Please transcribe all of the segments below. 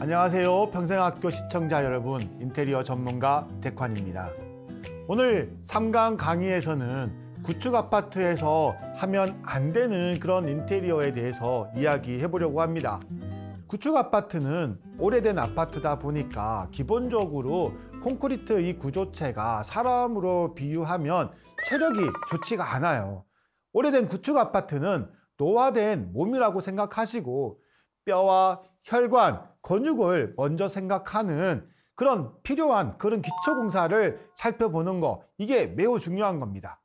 안녕하세요. 평생학교 시청자 여러분, 인테리어 전문가 덱환입니다. 오늘 3강 강의에서는 구축 아파트에서 하면 안 되는 그런 인테리어에 대해서 이야기해 보려고 합니다. 구축 아파트는 오래된 아파트다 보니까 기본적으로 콘크리트 이 구조체가 사람으로 비유하면 체력이 좋지가 않아요. 오래된 구축 아파트는 노화된 몸이라고 생각하시고 뼈와 혈관, 근육을 먼저 생각하는 그런 필요한 그런 기초공사를 살펴보는 거, 이게 매우 중요한 겁니다.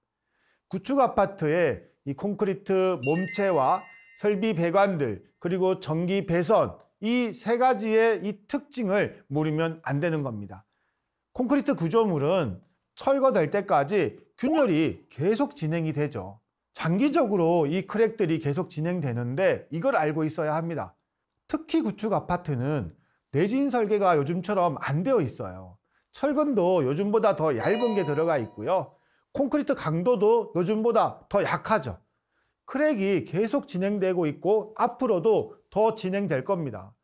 구축 아파트의 이 콘크리트 몸체와 설비 배관들, 그리고 전기 배선, 이 세 가지의 이 특징을 모르면 안 되는 겁니다. 콘크리트 구조물은 철거될 때까지 균열이 계속 진행이 되죠. 장기적으로 이 크랙들이 계속 진행되는데 이걸 알고 있어야 합니다. 특히 구축 아파트는 내진 설계가 요즘처럼 안 되어 있어요. 철근도 요즘보다 더 얇은 게 들어가 있고요. 콘크리트 강도도 요즘보다 더 약하죠. 크랙이 계속 진행되고 있고 앞으로도 더 진행될 겁니다.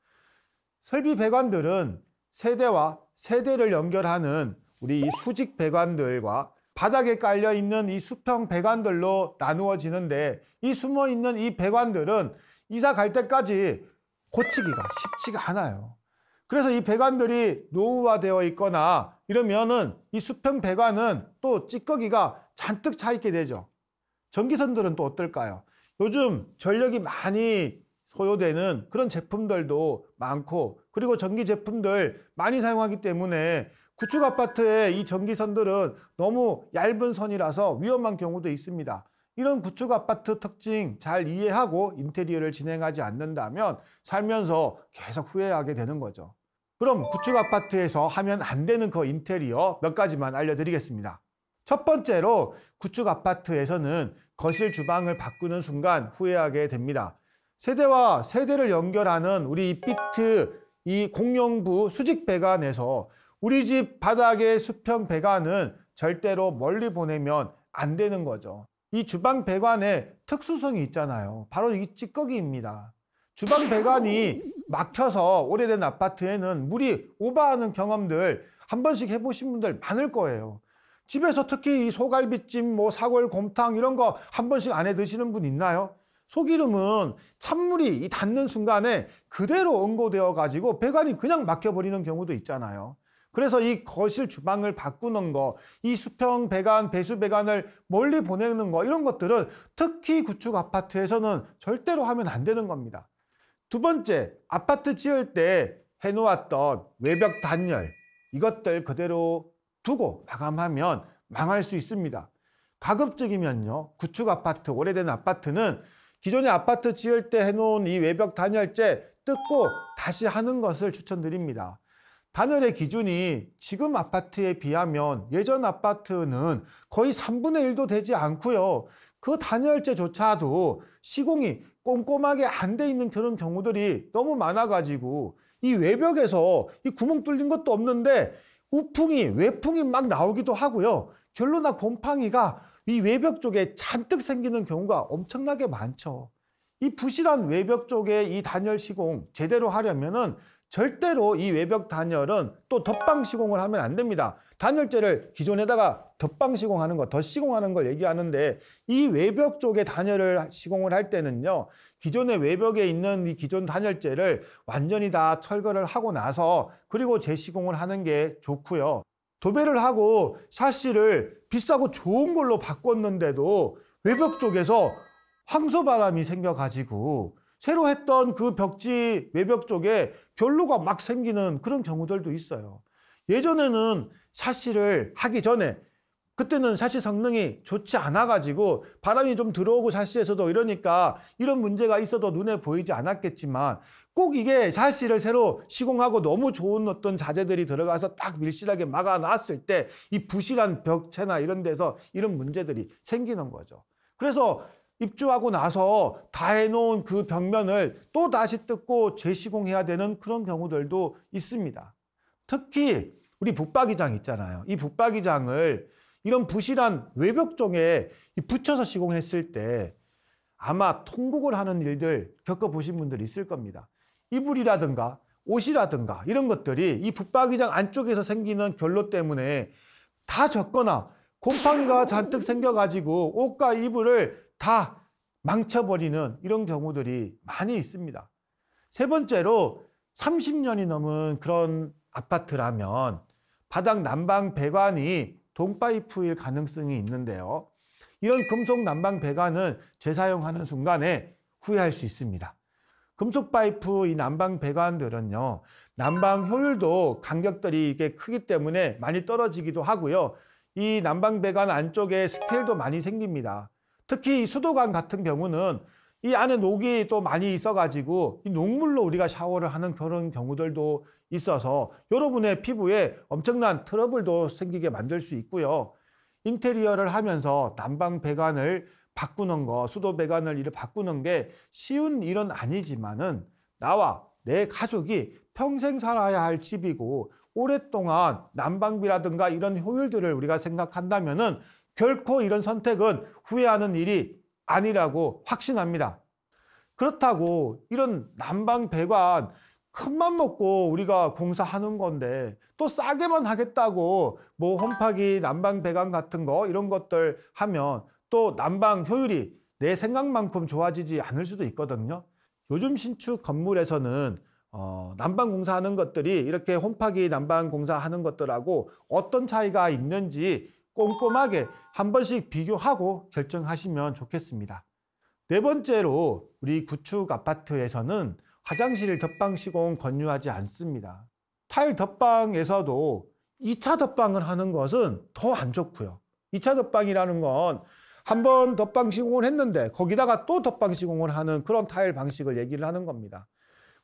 설비 배관들은 세대와 세대를 연결하는 우리 이 수직 배관들과 바닥에 깔려 있는 이 수평 배관들로 나누어지는데, 이 숨어 있는 이 배관들은 이사 갈 때까지 고치기가 쉽지가 않아요. 그래서 이 배관들이 노후화되어 있거나 이러면은 이 수평 배관은 또 찌꺼기가 잔뜩 차 있게 되죠. 전기선들은 또 어떨까요? 요즘 전력이 많이 소요되는 그런 제품들도 많고, 그리고 전기 제품들 많이 사용하기 때문에 구축 아파트의 이 전기선들은 너무 얇은 선이라서 위험한 경우도 있습니다. 이런 구축 아파트 특징 잘 이해하고 인테리어를 진행하지 않는다면 살면서 계속 후회하게 되는 거죠. 그럼 구축 아파트에서 하면 안 되는 그 인테리어 몇 가지만 알려드리겠습니다. 첫 번째로, 구축 아파트에서는 거실 주방을 바꾸는 순간 후회하게 됩니다. 세대와 세대를 연결하는 우리 이 비트, 이 공용부 수직 배관에서 우리 집 바닥의 수평 배관은 절대로 멀리 보내면 안 되는 거죠. 이 주방 배관에 특수성이 있잖아요. 바로 이 찌꺼기입니다. 주방 배관이 막혀서 오래된 아파트에는 물이 오버하는 경험들 한 번씩 해보신 분들 많을 거예요. 집에서 특히 이 소갈비찜, 사골, 곰탕 이런 거 한 번씩 안 해 드시는 분 있나요? 소기름은 찬물이 닿는 순간에 그대로 응고되어 가지고 배관이 그냥 막혀버리는 경우도 있잖아요. 그래서 이 거실 주방을 바꾸는 거, 이 수평 배관, 배수 배관을 멀리 보내는 거, 이런 것들은 특히 구축 아파트에서는 절대로 하면 안 되는 겁니다. 두 번째, 아파트 지을 때 해놓았던 외벽 단열, 이것들 그대로 두고 마감하면 망할 수 있습니다. 가급적이면요, 구축 아파트, 오래된 아파트는 기존의 아파트 지을 때 해놓은 이 외벽 단열재 뜯고 다시 하는 것을 추천드립니다. 단열의 기준이 지금 아파트에 비하면 예전 아파트는 거의 3분의 1도 되지 않고요. 그 단열재조차도 시공이 꼼꼼하게 안 돼 있는 그런 경우들이 너무 많아가지고 이 외벽에서 이 구멍 뚫린 것도 없는데 우풍이, 외풍이 막 나오기도 하고요. 결로나 곰팡이가 이 외벽 쪽에 잔뜩 생기는 경우가 엄청나게 많죠. 이 부실한 외벽 쪽에 이 단열 시공 제대로 하려면은 절대로 이 외벽 단열은 또 덧방 시공을 하면 안 됩니다. 단열재를 기존에다가 덧방 시공하는 거, 덧시공하는 걸 얘기하는데, 이 외벽 쪽에 단열을 시공을 할 때는요, 기존의 외벽에 있는 이 기존 단열재를 완전히 다 철거를 하고 나서 그리고 재시공을 하는 게 좋고요. 도배를 하고 샤시를 비싸고 좋은 걸로 바꿨는데도 외벽 쪽에서 황소바람이 생겨가지고 새로 했던 그 벽지 외벽 쪽에 결로가 막 생기는 그런 경우들도 있어요. 예전에는 샤시를 하기 전에, 그때는 샤시 성능이 좋지 않아가지고 바람이 좀 들어오고 샤시에서도 이러니까 이런 문제가 있어도 눈에 보이지 않았겠지만, 꼭 이게 샤시를 새로 시공하고 너무 좋은 어떤 자재들이 들어가서 딱 밀실하게 막아놨을 때 이 부실한 벽체나 이런 데서 이런 문제들이 생기는 거죠. 그래서 입주하고 나서 다 해놓은 그 벽면을 또 다시 뜯고 재시공해야 되는 그런 경우들도 있습니다. 특히 우리 붙박이장 있잖아요. 이 붙박이장을 이런 부실한 외벽 쪽에 붙여서 시공했을 때 아마 통곡을 하는 일들 겪어보신 분들 있을 겁니다. 이불이라든가 옷이라든가 이런 것들이 이 붙박이장 안쪽에서 생기는 결로 때문에 다 젖거나 곰팡이가 잔뜩 생겨가지고 옷과 이불을 다 망쳐버리는 이런 경우들이 많이 있습니다. 세 번째로 30년이 넘은 그런 아파트라면 바닥 난방 배관이 동파이프일 가능성이 있는데요. 이런 금속 난방 배관은 재사용하는 순간에 후회할 수 있습니다. 금속 파이프 이 난방 배관들은요, 난방 효율도 간격들이 이게 크기 때문에 많이 떨어지기도 하고요. 이 난방 배관 안쪽에 스케일도 많이 생깁니다. 특히 이 수도관 같은 경우는 이 안에 녹이 또 많이 있어가지고 이 녹물로 우리가 샤워를 하는 그런 경우들도 있어서 여러분의 피부에 엄청난 트러블도 생기게 만들 수 있고요. 인테리어를 하면서 난방 배관을 바꾸는 거, 수도 배관을 이렇게 바꾸는 게 쉬운 일은 아니지만은 나와 내 가족이 평생 살아야 할 집이고 오랫동안 난방비라든가 이런 효율들을 우리가 생각한다면은 결코 이런 선택은 후회하는 일이 아니라고 확신합니다. 그렇다고 이런 난방 배관 큰맘 먹고 우리가 공사하는 건데 또 싸게만 하겠다고 뭐 홈파기 난방 배관 같은 거 이런 것들 하면 또 난방 효율이 내 생각만큼 좋아지지 않을 수도 있거든요. 요즘 신축 건물에서는 난방 공사하는 것들이 이렇게 홈파기 난방 공사하는 것들하고 어떤 차이가 있는지 꼼꼼하게 한 번씩 비교하고 결정하시면 좋겠습니다. 네 번째로 우리 구축 아파트에서는 화장실 덧방 시공 권유하지 않습니다. 타일 덧방에서도 2차 덧방을 하는 것은 더 안 좋고요. 2차 덧방이라는 건 한 번 덧방 시공을 했는데 거기다가 또 덧방 시공을 하는 그런 타일 방식을 얘기를 하는 겁니다.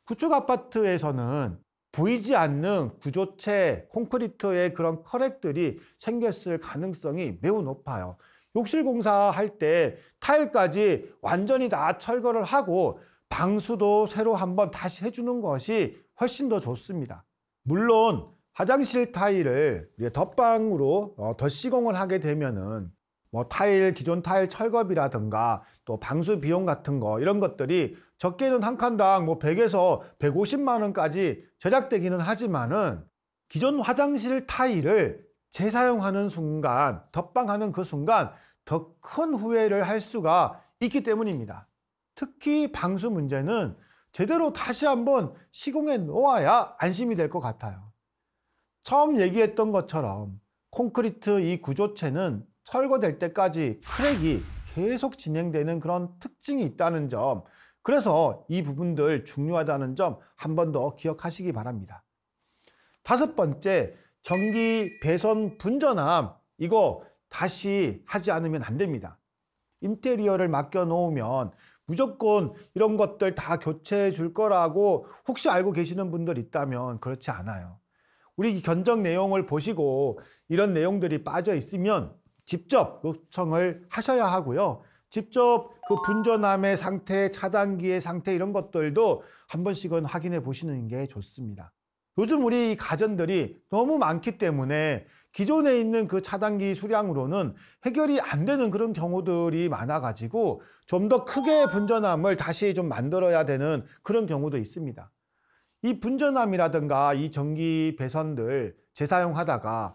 구축 아파트에서는 보이지 않는 구조체, 콘크리트의 그런 커렉들이 생겼을 가능성이 매우 높아요. 욕실 공사할 때 타일까지 완전히 다 철거를 하고 방수도 새로 한번 다시 해주는 것이 훨씬 더 좋습니다. 물론 화장실 타일을 덧방으로 덧시공을 하게 되면은 뭐 기존 타일 철거비라든가 또 방수 비용 같은 거 이런 것들이 적게는 한 칸당 뭐 100에서 150만 원까지 절약되기는 하지만은 기존 화장실 타일을 재사용하는 순간, 덧방하는 그 순간 더 큰 후회를 할 수가 있기 때문입니다. 특히 방수 문제는 제대로 다시 한번 시공해 놓아야 안심이 될 것 같아요. 처음 얘기했던 것처럼 콘크리트 이 구조체는 철거될 때까지 크랙이 계속 진행되는 그런 특징이 있다는 점, 그래서 이 부분들 중요하다는 점 한 번 더 기억하시기 바랍니다. 다섯 번째, 전기 배선 분전함 이거 다시 하지 않으면 안 됩니다. 인테리어를 맡겨 놓으면 무조건 이런 것들 다 교체해 줄 거라고 혹시 알고 계시는 분들 있다면 그렇지 않아요. 우리 견적 내용을 보시고 이런 내용들이 빠져 있으면 직접 요청을 하셔야 하고요. 직접 그 분전함의 상태, 차단기의 상태 이런 것들도 한 번씩은 확인해 보시는 게 좋습니다. 요즘 우리 가전들이 너무 많기 때문에 기존에 있는 그 차단기 수량으로는 해결이 안 되는 그런 경우들이 많아가지고 좀 더 크게 분전함을 다시 좀 만들어야 되는 그런 경우도 있습니다. 이 분전함이라든가 이 전기 배선들 재사용하다가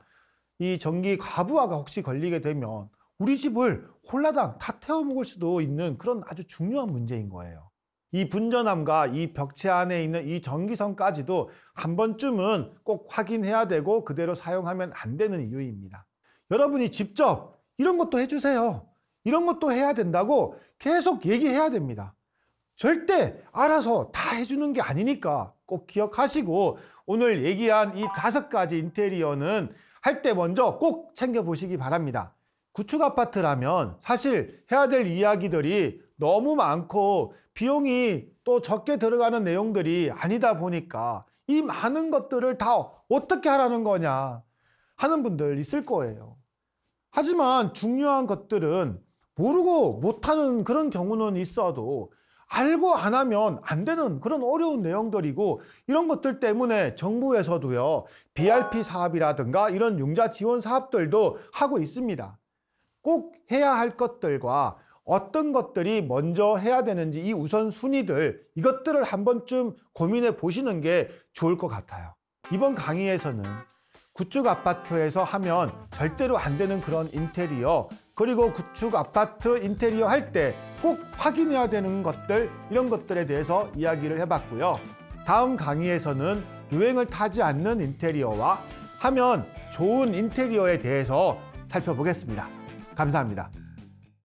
이 전기 과부하가 혹시 걸리게 되면 우리 집을 홀라당 다 태워 먹을 수도 있는 그런 아주 중요한 문제인 거예요. 이 분전함과 이 벽체 안에 있는 이 전기선까지도 한 번쯤은 꼭 확인해야 되고 그대로 사용하면 안 되는 이유입니다. 여러분이 직접 이런 것도 해주세요. 이런 것도 해야 된다고 계속 얘기해야 됩니다. 절대 알아서 다 해주는 게 아니니까 꼭 기억하시고 오늘 얘기한 이 5가지 인테리어는 할 때 먼저 꼭 챙겨보시기 바랍니다. 구축 아파트라면 사실 해야 될 이야기들이 너무 많고 비용이 또 적게 들어가는 내용들이 아니다 보니까 이 많은 것들을 다 어떻게 하라는 거냐 하는 분들 있을 거예요. 하지만 중요한 것들은 모르고 못하는 그런 경우는 있어도 알고 안 하면 안 되는 그런 어려운 내용들이고 이런 것들 때문에 정부에서도요 BRP 사업이라든가 이런 융자 지원 사업들도 하고 있습니다. 꼭 해야 할 것들과 어떤 것들이 먼저 해야 되는지 이 우선순위들 이것들을 한 번쯤 고민해 보시는 게 좋을 것 같아요. 이번 강의에서는 구축 아파트에서 하면 절대로 안 되는 그런 인테리어, 그리고 구축 아파트 인테리어 할 때 꼭 확인해야 되는 것들, 이런 것들에 대해서 이야기를 해봤고요. 다음 강의에서는 유행을 타지 않는 인테리어와 하면 좋은 인테리어에 대해서 살펴보겠습니다. 감사합니다.